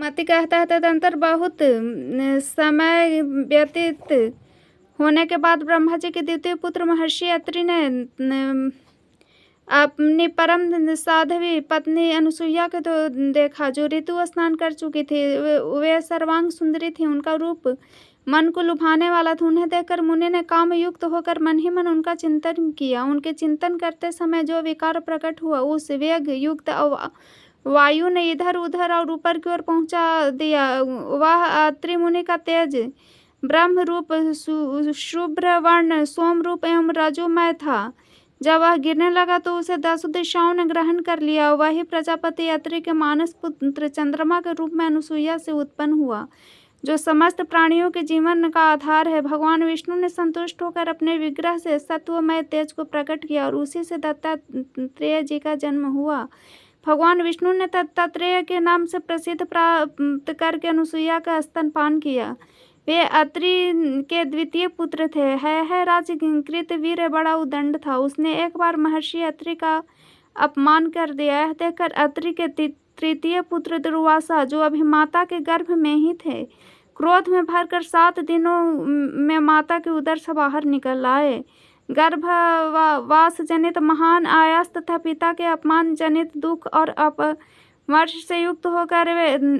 मति कहता है तदंतर बहुत समय व्यतीत होने के बाद ब्रह्मा जी के द्वितीय पुत्र महर्षि अत्रि ने अपनी परम साध्वी पत्नी अनुसुईया को तो देखा, जो ऋतु स्नान कर चुकी थी। वे सर्वांग सुंदरी थी, उनका रूप मन को लुभाने वाला था। उन्हें देखकर मुनि ने काम युक्त होकर मन ही मन उनका चिंतन किया। उनके चिंतन करते समय जो विकार प्रकट हुआ, उस वेग युक्त वायु ने इधर उधर और ऊपर की ओर पहुंचा दिया। वह अत्रि मुनि का तेज ब्रह्म रूप, शुभ्र वर्ण, सोम रूप एवं रजोमय था। जब वह गिरने लगा तो उसे 10 दिशाओं ने ग्रहण कर लिया। वही प्रजापति अत्रि के मानस पुत्र चंद्रमा के रूप में अनुसुईया से उत्पन्न हुआ, जो समस्त प्राणियों के जीवन का आधार है। भगवान विष्णु ने संतुष्ट होकर अपने विग्रह से सत्वमय तेज को प्रकट किया और उसी से दत्तात्रेय जी का जन्म हुआ। भगवान विष्णु ने दत्तात्रेय के नाम से प्रसिद्ध प्राप्त करके अनुसुईया का स्तनपान किया। वे अत्रि के द्वितीय पुत्र थे। है राजकृत वीर बड़ा उदंड था। उसने एक बार महर्षि अत्रि का अपमान कर दिया। यह देखकर अत्रि के तृतीय पुत्र दुर्वासा, जो अभी माता के गर्भ में ही थे, क्रोध में भरकर 7 दिनों में माता के उदर से बाहर निकल आए। गर्भवास जनित महान आयास तथा पिता के अपमान जनित दुख और अपमर्श से युक्त होकर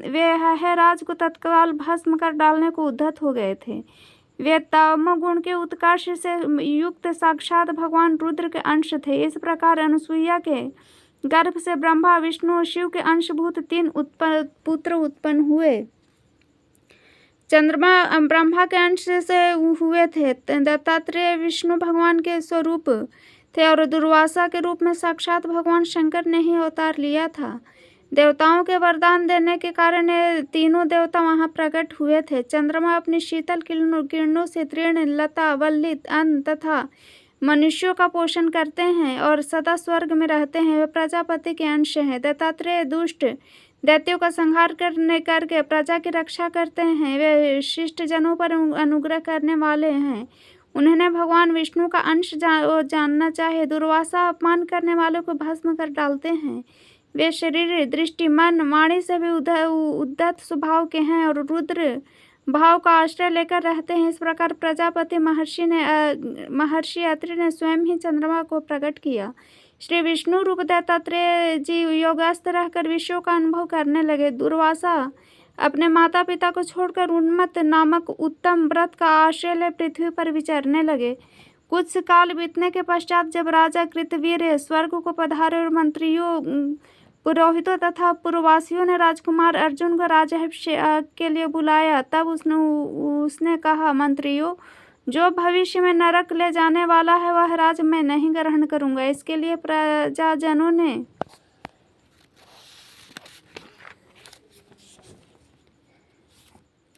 वे राज को तत्काल भस्म कर डालने को उद्धत हो गए थे। वे तमोगुण के उत्कर्ष से युक्त साक्षात भगवान रुद्र के अंश थे। इस प्रकार अनुसुईया के गर्भ से ब्रह्मा, विष्णु और शिव के अंशभूत 3 पुत्र उत्पन्न हुए। चंद्रमा ब्रह्मा के अंश से हुए थे। दत्तात्रेय विष्णु भगवान के स्वरूप थे और दुर्वासा के रूप में साक्षात भगवान शंकर ने ही अवतार लिया था। देवताओं के वरदान देने के कारण ये तीनों देवता वहां प्रकट हुए थे। चंद्रमा अपनी शीतल किरणों से तृण, लता, वल्ली, अन्न तथा मनुष्यों का पोषण करते हैं और सदा स्वर्ग में रहते हैं। वे प्रजापति के अंश हैं। दत्तात्रेय दुष्ट दैत्यों का संहार करके प्रजा की रक्षा करते हैं। वे शिष्ट जनों पर अनुग्रह करने वाले हैं। उन्हें भगवान विष्णु का अंश जानना चाहिए। दुर्वासा अपमान करने वालों को भस्म कर डालते हैं। वे शरीर, दृष्टि, मन, वाणी से भी उद्धत स्वभाव के हैं और रुद्र भाव का आश्रय लेकर रहते हैं। इस प्रकार प्रजापति महर्षि अत्रि ने स्वयं ही चंद्रमा को प्रकट किया। श्री विष्णु रूप दत्तात्रेय जी योगस्थ रहकर विषयों का अनुभव करने लगे। दुर्वासा अपने माता पिता को छोड़कर उन्मत्त नामक उत्तम व्रत का आश्रय ले पृथ्वी पर विचरने लगे। कुछ काल बीतने के पश्चात जब राजा कृतवीर स्वर्ग को पधारे और मंत्रियों, पुरोहितों तथा पुरवासियों ने राजकुमार अर्जुन को राज्याभिषेक के लिए बुलाया, तब उसने कहा, मंत्रियों, जो भविष्य में नरक ले जाने वाला है वह राज मैं नहीं ग्रहण करूंगा। इसके लिए प्रजाजनों ने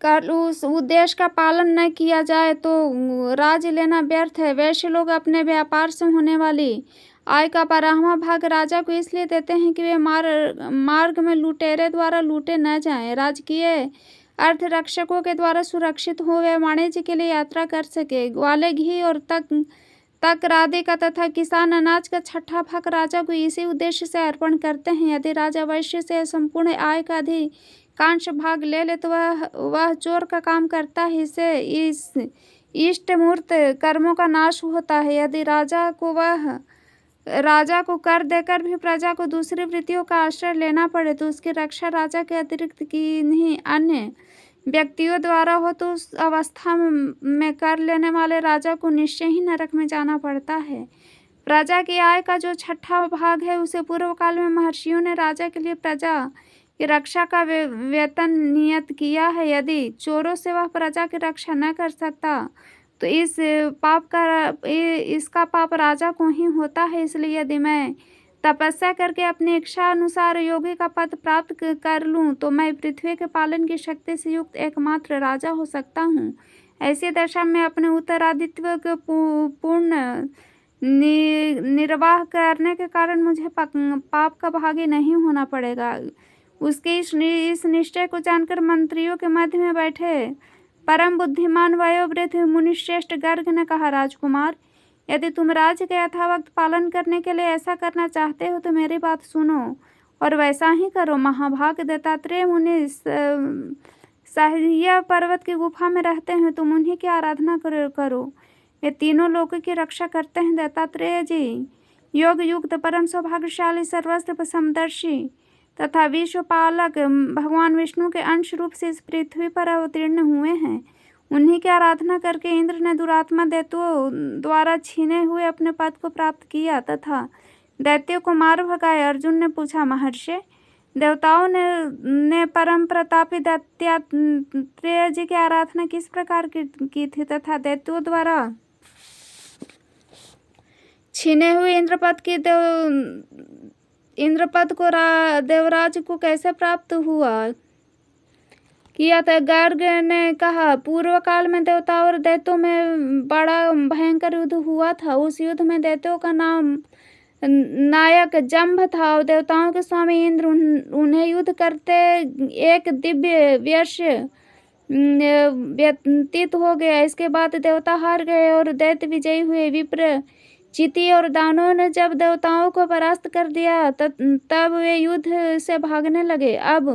कर उस उद्देश्य का पालन न किया जाए तो राज लेना व्यर्थ है। वैश्य लोग अपने व्यापार से होने वाली आय का 12वां भाग राजा को इसलिए देते हैं कि वे मार्ग में लुटेरे द्वारा लूटे न जाएं। राजकीय अर्थ रक्षकों के द्वारा सुरक्षित हो, वे वाणिज्य के लिए यात्रा कर सके। ग्वाले, घी और तक आदि का तथा किसान अनाज का 6ठा भाग राजा को इसी उद्देश्य से अर्पण करते हैं। यदि राजा वैश्य से संपूर्ण आय का अधिकांश भाग ले ले तो वह चोर का काम करता है। इससे इस इष्ट मूर्त कर्मों का नाश होता है। यदि राजा को कर देकर भी प्रजा को दूसरी वृत्तियों का आश्रय लेना पड़े तो उसकी रक्षा राजा के अतिरिक्त किन्हीं अन्य व्यक्तियों द्वारा हो तो उस अवस्था में कर लेने वाले राजा को निश्चय ही नरक में जाना पड़ता है। प्रजा की आय का जो 6ठा भाग है उसे पूर्व काल में महर्षियों ने राजा के लिए प्रजा की रक्षा का वेतन नियत किया है। यदि चोरों से वह प्रजा की रक्षा न कर सकता तो इसका पाप राजा को ही होता है। इसलिए यदि मैं तपस्या करके अपनी इच्छा अनुसार योगी का पद प्राप्त कर लूं तो मैं पृथ्वी के पालन की शक्ति से युक्त एकमात्र राजा हो सकता हूं। ऐसी दशा में अपने उत्तरादित्व के पूर्ण निर्वाह करने के कारण मुझे पाप का भागी नहीं होना पड़ेगा। उसके इस निश्चय को जानकर मंत्रियों के मध्य में बैठे परम बुद्धिमान वयोवृद्ध मुनिश्रेष्ठ गर्ग ने कहा, राजकुमार, यदि तुम राज्य के यथावत पालन करने के लिए ऐसा करना चाहते हो तो मेरी बात सुनो और वैसा ही करो। महाभाग दत्तात्रेय मुनि साहिया पर्वत की गुफा में रहते हैं, तुम उन्हीं की आराधना करो। वे तीनों लोगों की रक्षा करते हैं। दत्तात्रेय जी योग युक्त परम सौभाग्यशाली सर्वस्त्र समदर्शी तथा विश्वपालक भगवान विष्णु के अंश रूप से इस पृथ्वी पर अवतीर्ण हुए हैं। उन्हीं की आराधना करके इंद्र ने दुरात्मा दैत्यों द्वारा छीने हुए अपने पद को प्राप्त किया तथा दैत्यों को मार भगाया। अर्जुन ने पूछा, महर्षि, देवताओं ने परम प्रतापी दत्तात्रेय जी की आराधना किस प्रकार की थी तथा दैत्यों द्वारा छीने हुए इंद्रपद को देवराज को कैसे प्राप्त किया था? गर्ग ने कहा, पूर्व काल में देवताओं और दैत्यों में बड़ा भयंकर युद्ध हुआ था। उस युद्ध में दैत्यों का नाम नायक जंभ था और देवताओं के स्वामी इंद्र उन्हें युद्ध करते एक दिव्य व्यर्ष व्यतीत हो गया। इसके बाद देवता हार गए और दैत्य विजयी हुए। विप्र, चिति और दानवों ने जब देवताओं को परास्त कर दिया तब वे युद्ध से भागने लगे। अब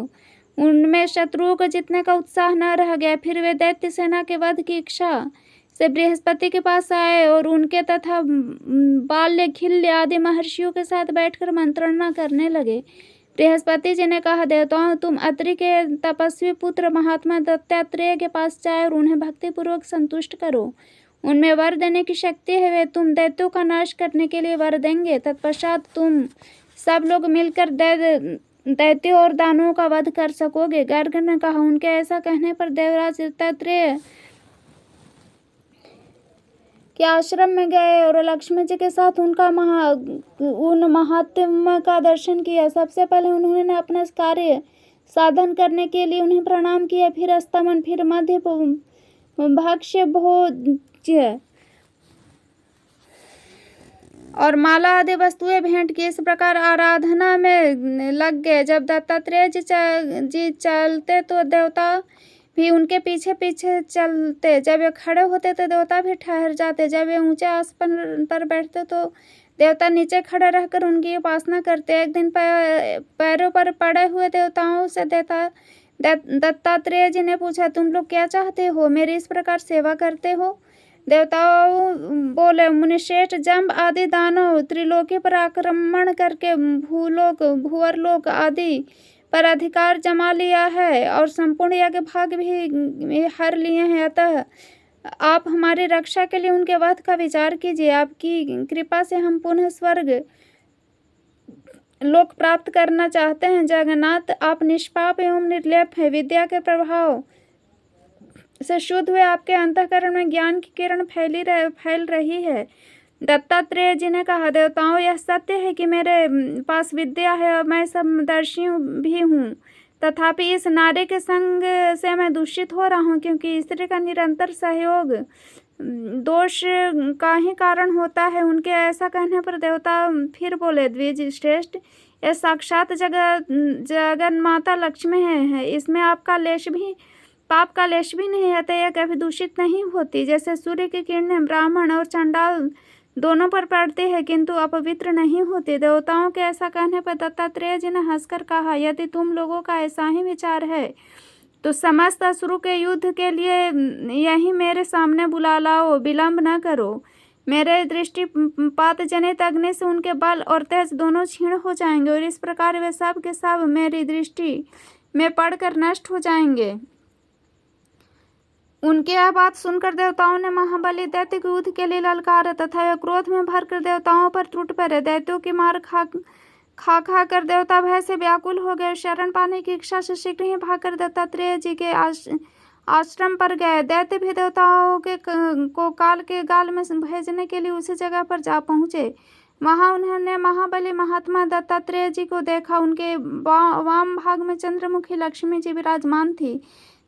उनमें शत्रुओं को जीतने का उत्साह न रह गया। फिर वे दैत्य सेना के वध की इच्छा से बृहस्पति के पास आए और उनके तथा बाल्य, खिल्य आदि महर्षियों के साथ बैठकर मंत्रणा करने लगे। बृहस्पति जी ने कहा, देवताओं, तुम अत्रि के तपस्वी पुत्र महात्मा दत्तात्रेय के पास जाए और उन्हें भक्तिपूर्वक संतुष्ट करो। उनमें वर देने की शक्ति है। वे तुम दैत्यों का नाश करने के लिए वर देंगे। तत्पश्चात तुम सब लोग मिलकर दैत्यों और दानवों का वध कर सकोगे। गर्ग ने कहा, उनके ऐसा कहने पर देवराज दत्तात्रेय के आश्रम में गए और लक्ष्मी जी के साथ उन महात्मा का दर्शन किया। सबसे पहले उन्होंने अपना कार्य साधन करने के लिए उन्हें प्रणाम किया, फिर स्तमन, फिर मध्य भक्ष्य भोज्य और माला आदि वस्तुएं भेंट की। इस प्रकार आराधना में लग गए। जब दत्तात्रेय जी चलते तो देवता भी उनके पीछे पीछे चलते। जब वे खड़े होते तो देवता भी ठहर जाते। जब वे ऊंचे आसन पर बैठते तो देवता नीचे खड़े रहकर उनकी उपासना करते। एक दिन पैरों पर पड़े हुए देवताओं से दत्तात्रेय जी ने पूछा, तुम लोग क्या चाहते हो? मेरी इस प्रकार सेवा करते हो? देवताओं बोले, मुनिश्रेष्ठ, जंब आदि दानव त्रिलोकी पर आक्रमण करके भूलोक, भूअरलोक आदि पर अधिकार जमा लिया है और संपूर्ण यज्ञ भाग भी हर लिए हैं। अतः आप हमारी रक्षा के लिए उनके वध का विचार कीजिए। आपकी कृपा से हम पुनः स्वर्ग लोक प्राप्त करना चाहते हैं। जगन्नाथ, आप निष्पाप एवं निर्लेप है। विद्या के प्रभाव से शुद्ध हुए आपके अंतःकरण में ज्ञान की किरण फैल रही है। दत्तात्रेय जी ने कहा, देवताओं, यह सत्य है कि मेरे पास विद्या है और मैं समदर्शी भी हूँ, तथापि इस नारी के संग से मैं दूषित हो रहा हूँ, क्योंकि स्त्री का निरंतर सहयोग दोष का ही कारण होता है। उनके ऐसा कहने पर देवता फिर बोले, द्विज श्रेष्ठ, यह साक्षात जगन माता लक्ष्मी है। इसमें पाप का लेश भी नहीं आता। यह कभी दूषित नहीं होती। जैसे सूर्य की किरणें ब्राह्मण और चंडाल दोनों पर पड़ती है किंतु अपवित्र नहीं होती। देवताओं के ऐसा कहने पर दत्तात्रेय जी ने हंसकर कहा, यदि तुम लोगों का ऐसा ही विचार है तो समस्त असुरों के युद्ध के लिए यही मेरे सामने बुला लाओ। विलंब न करो। मेरे दृष्टिपात जनित अग्नि से उनके बल और तेज दोनों क्षीण हो जाएंगे और इस प्रकार वे सब के सब मेरी दृष्टि में पड़कर नष्ट हो जाएंगे। उनकी यह बात सुनकर देवताओं ने महाबली दैत्य को युद्ध के लिए ललकारा तथा यह क्रोध में भरकर देवताओं पर टूट पड़े। दैत्यों की मार खा कर देवता भय से व्याकुल हो गए। शरण पाने की इच्छा से शीघ्र ही भागकर दत्तात्रेय जी के आश्रम पर गए। दैत्य भी देवताओं को काल के गाल में भेजने के लिए उसी जगह पर जा पहुँचे। वहाँ उन्होंने महाबली महात्मा दत्तात्रेय जी को देखा। उनके वाम भाग में चंद्रमुखी लक्ष्मी जी विराजमान थी,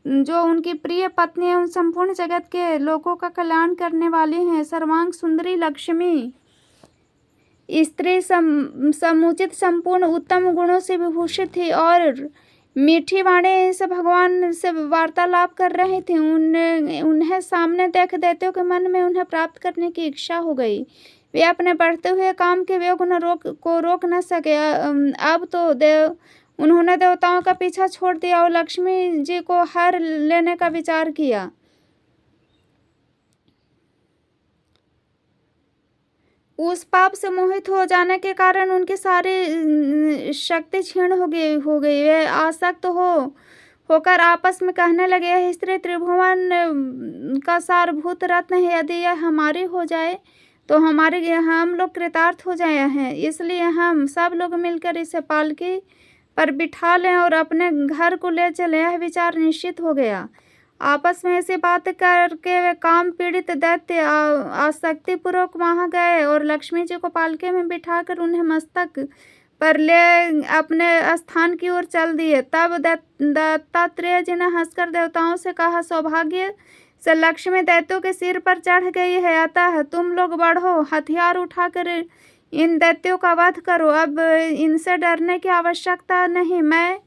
जो उनकी प्रिय पत्नी एवं संपूर्ण जगत के लोगों का कल्याण करने वाली हैं। सर्वांग सुंदरी लक्ष्मी स्त्री समुचित संपूर्ण उत्तम गुणों से विभूषित थी और मीठी वाणी से भगवान से वार्तालाप कर रही थी। उन्हें सामने देख दैत्यों के मन में उन्हें प्राप्त करने की इच्छा हो गई। वे अपने बढ़ते हुए काम के वेग को रोक न सके। अब तो उन्होंने देवताओं का पीछा छोड़ दिया और लक्ष्मी जी को हर लेने का विचार किया। उस पाप से मोहित हो जाने के कारण उनकी सारी शक्ति क्षीण हो गई। वे आसक्त होकर आपस में कहने लगे, यह स्त्री त्रिभुवन का सारभूत रत्न है, यदि यह हमारी हो जाए तो हम लोग कृतार्थ हो जाए हैं। इसलिए हम सब लोग मिलकर इसे पालकी पर बिठा लें और अपने घर को ले चले। यह विचार निश्चित हो गया। आपस में ऐसी बात करके वे काम पीड़ित दैत्य आसक्ति पूर्वक वहां गए और लक्ष्मी जी को पालकी में बिठाकर उन्हें मस्तक पर ले अपने स्थान की ओर चल दिए। तब दत्तात्रेय जी ने हंसकर देवताओं से कहा, सौभाग्य से लक्ष्मी दैत्यों के सिर पर चढ़ गई है, अतः तुम लोग बढ़ो, हथियार उठाकर इन दैत्यों का वध करो। अब इनसे डरने की आवश्यकता नहीं, मैं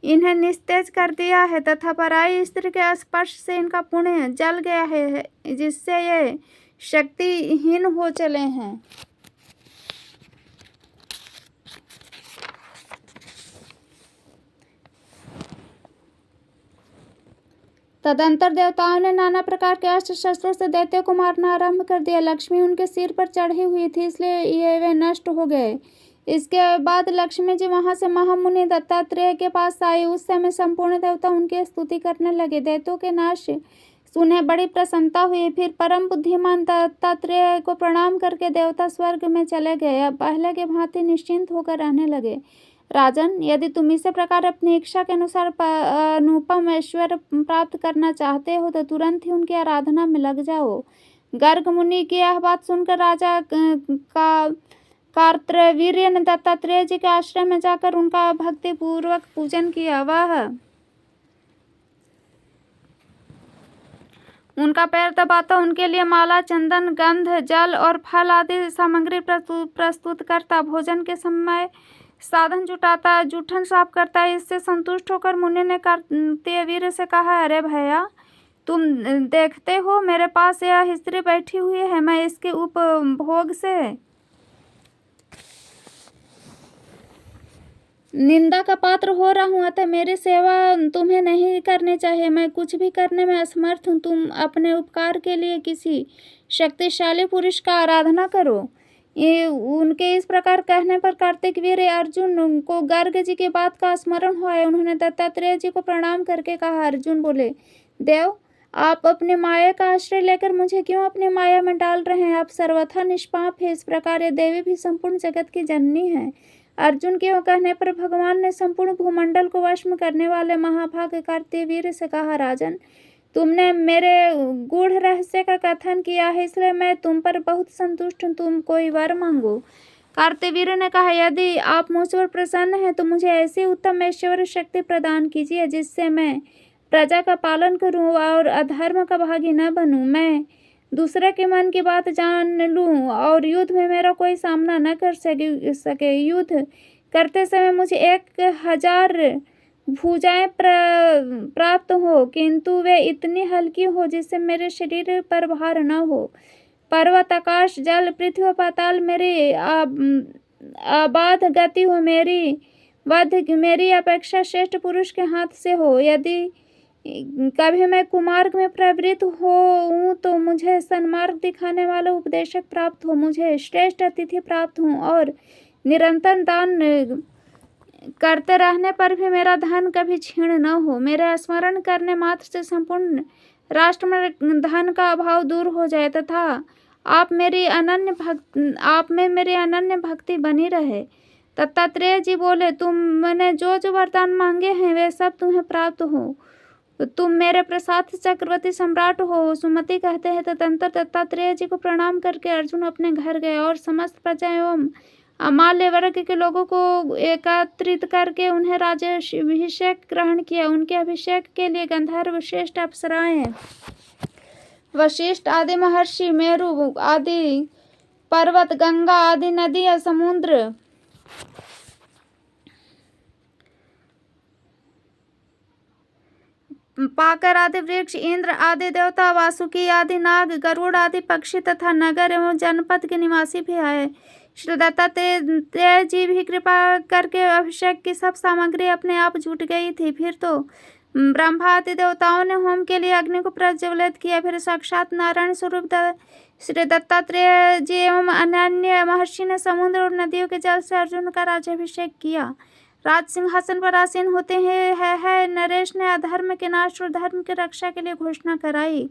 इन्हें निस्तेज कर दिया है तथा पराई स्त्री के स्पर्श से इनका पुण्य जल गया है, जिससे ये शक्तिहीन हो चले हैं। तदंतर देवताओं ने नाना प्रकार के अस्त्र शस्त्रों से दैत्यों को मारना आरंभ कर दिया। लक्ष्मी उनके सिर पर चढ़ी हुई थी, इसलिए ये वे नष्ट हो गए। इसके बाद लक्ष्मी जी वहां से महामुनि दत्तात्रेय के पास आई। उस समय संपूर्ण देवता उनकी स्तुति करने लगे। दैत्यों के नाश से उन्हें बड़ी प्रसन्नता हुई। फिर परम बुद्धिमान दत्तात्रेय को प्रणाम करके देवता स्वर्ग में चले गए। अब पहले के भांति निश्चिंत होकर रहने लगे। राजन, यदि तुम इसी प्रकार अपनी इच्छा के अनुसार अनुपम ऐश्वर्य प्राप्त करना चाहते हो तो तुरंत ही उनकी आराधना में लग जाओ। गर्ग मुनि की यह बात सुनकर राजा का कार्तवीर्य ने दत्तात्रेय जी के आश्रम में जाकर उनका भक्ति पूर्वक पूजन किया। वह उनका पैर दबाता, उनके लिए माला, चंदन, गंध, जल और फल आदि सामग्री प्रस्तुत करता, भोजन के समय साधन जुटाता, जूठन साफ करता। इससे संतुष्ट होकर मुनि ने कार्तवीर्य से कहा, अरे भैया, तुम देखते हो मेरे पास यह स्त्री बैठी हुई है, मैं इसके उपभोग से निंदा का पात्र हो रहा हूँ, अतः मेरी सेवा तुम्हें नहीं करनी चाहिए। मैं कुछ भी करने में असमर्थ हूँ। तुम अपने उपकार के लिए किसी शक्तिशाली पुरुष का आराधना करो। ये उनके इस प्रकार कहने पर कार्तिकवीर अर्जुन को गर्ग जी की बात का स्मरण हुआ। उन्होंने दत्तात्रेय जी को प्रणाम करके कहा, अर्जुन बोले, देव, आप अपने माया का आश्रय लेकर मुझे क्यों अपनी माया में डाल रहे हैं? आप सर्वथा निष्पाप है। इस प्रकार ये देवी भी संपूर्ण जगत की जननी है। अर्जुन के कहने पर भगवान ने संपूर्ण भूमंडल को वश में करने वाले महाभाग कार्तवीर्य से कहा, राजन, तुमने मेरे गूढ़ रहस्य का कथन किया है, इसलिए मैं तुम पर बहुत संतुष्ट हूँ। तुम कोई वर मांगो। कार्तवीर्य ने कहा, यदि आप मुझ पर प्रसन्न हैं तो मुझे ऐसी उत्तम ऐश्वर्य शक्ति प्रदान कीजिए जिससे मैं प्रजा का पालन करूं और अधर्म का भागी न बनूं। मैं दूसरे के मन की बात जान लूं और युद्ध में मेरा कोई सामना न कर सके। युद्ध करते समय मुझे 1000 भुजाएं प्राप्त हो, किंतु वे इतनी हल्की हो जिससे मेरे शरीर पर भार न हो। पर्वत, आकाश, जल, पृथ्वी और पाताल मेरी आबाद गति हो। मेरी अपेक्षा श्रेष्ठ पुरुष के हाथ से हो। यदि कभी मैं कुमार्ग में प्रवृत्त हूँ तो मुझे सन्मार्ग दिखाने वाला उपदेशक प्राप्त हो। मुझे श्रेष्ठ अतिथि प्राप्त हो और निरंतर दान करते रहने पर भी मेरा धन कभी क्षीण न हो। मेरे स्मरण करने मात्र से संपूर्ण राष्ट्र में धन का अभाव दूर हो जाए तथा आप में मेरी अनन्य भक्ति बनी रहे। दत्तात्रेय जी बोले, तुमने जो जो वरदान मांगे हैं वे सब तुम्हें प्राप्त हो। तुम मेरे प्रसाद चक्रवर्ती सम्राट हो। सुमति कहते हैं, तदंतर दत्तात्रेय जी को प्रणाम करके अर्जुन अपने घर गए और समस्त प्रजा एवं अमाल्य वर्ग के लोगों को एकत्रित करके उन्हें राज्याभिषेक ग्रहण किया। उनके अभिषेक के लिए गंधर्व, श्रेष्ठ अप्सराएं, वशिष्ठ आदि महर्षि, मेरु आदि पर्वत, गंगा आदि नदियां, समुद्र, पाकर आदि वृक्ष, इंद्र आदि देवता, वासुकी आदि नाग, गरुड़ आदि पक्षी तथा नगर एवं जनपद के निवासी भी आए। श्री दत्तात्रेय जी भी कृपा करके अभिषेक की सब सामग्री अपने आप जुट गई थी। फिर तो ब्रह्मा आदि देवताओं ने होम के लिए अग्नि को प्रज्वलित किया। फिर साक्षात नारायण स्वरूप श्री दत्तात्रेय जी एवं अन्य महर्षि ने समुद्र और नदियों के जल से अर्जुन का राज्याभिषेक किया। राज सिंहासन पर आसीन होते हैं नरेश ने अधर्म के नाश और धर्म की रक्षा के लिए घोषणा कराई।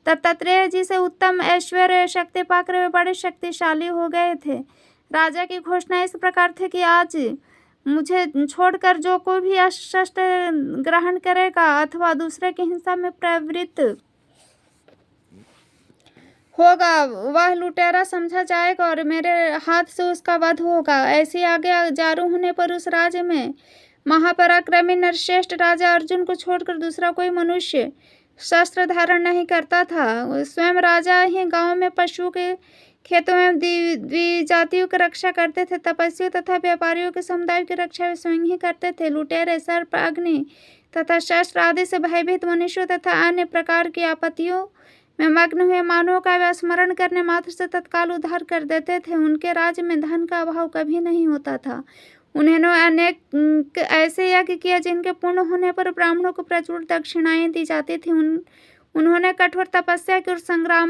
दत्तात्रेय जी से उत्तम ऐश्वर्य शक्ति पाकर वे बड़े शक्तिशाली हो गए थे। राजा की घोषणा इस प्रकार थी कि आज मुझे छोड़कर जो कोई भी शस्त्र ग्रहण करेगा अथवा दूसरे की हिंसा में प्रवृत्त होगा वह लुटेरा समझा जाएगा और मेरे हाथ से उसका वध होगा। ऐसी आज्ञा जारी होने पर उस राज्य में महापराक्रमी नरश्रेष्ठ राजा अर्जुन को छोड़कर दूसरा कोई मनुष्य शस्त्र धारण नहीं करता था। स्वयं राजा ही गांव में पशु के खेतों में द्विजातियों की रक्षा करते थे। तपस्वियों तथा व्यापारियों के समुदाय की रक्षा वे स्वयं ही करते थे। लुटेरे, सर्प, अग्नि तथा शस्त्र आदि से भयभीत मनुष्यों तथा अन्य प्रकार की आपत्तियों में मग्न हुए मानवों का वे स्मरण करने मात्र से तत्काल उद्धार कर देते थे। उनके राज्य में धन का अभाव कभी नहीं होता था। उन्होंने अनेक ऐसे यज्ञ किए जिनके पूर्ण होने पर ब्राह्मणों को प्रचुर दक्षिणाएं दी जाती थी। उन्होंने कठोर तपस्या की और संग्राम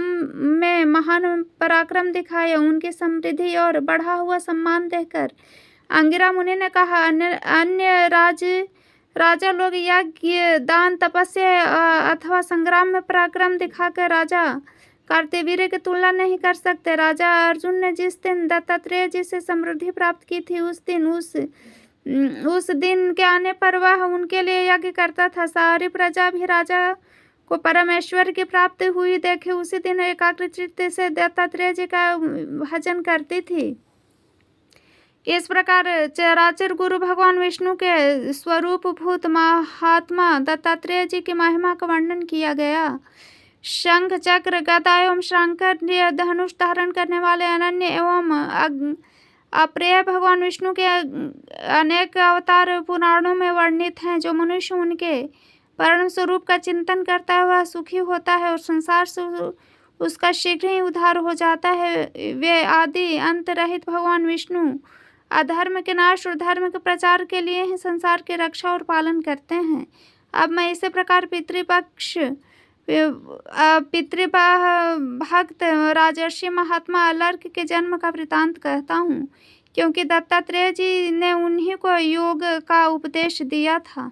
में महान पराक्रम दिखाया। उनकी समृद्धि और बढ़ा हुआ सम्मान देखकर अंगिरा मुनि ने कहा, अन्य राजा लोग यज्ञ, दान, तपस्या अथवा संग्राम में पराक्रम दिखाकर राजा कार्तवीर्य की तुलना नहीं कर सकते। राजा अर्जुन ने जिस दिन दत्तात्रेय जी से समृद्धि प्राप्त की थी उस दिन के आने पर वह उनके लिए यज्ञ करता था। सारी प्रजा भी राजा को परमेश्वर की प्राप्ति हुई देखे उसी दिन एकाग्र चित्त से दत्तात्रेय जी का भजन करती थी। इस प्रकार चराचर गुरु भगवान विष्णु के स्वरूप भूत महात्मा दत्तात्रेय जी की महिमा का वर्णन किया गया। शंख, चक्र, गदा एवं शंकर धनुष धारण करने वाले अनन्य एवं अप्रिय भगवान विष्णु के अनेक अवतार पुराणों में वर्णित हैं। जो मनुष्य उनके परम स्वरूप का चिंतन करता है वह सुखी होता है और संसार से उसका शीघ्र ही उद्धार हो जाता है। वे आदि अंत रहित भगवान विष्णु अधर्म के नाश और धर्म के प्रचार के लिए ही संसार की रक्षा और पालन करते हैं। अब मैं इसी प्रकार भक्त राजर्षि महात्मा अलर्क के जन्म का वृतांत कहता हूँ, क्योंकि दत्तात्रेय जी ने उन्हीं को योग का उपदेश दिया था।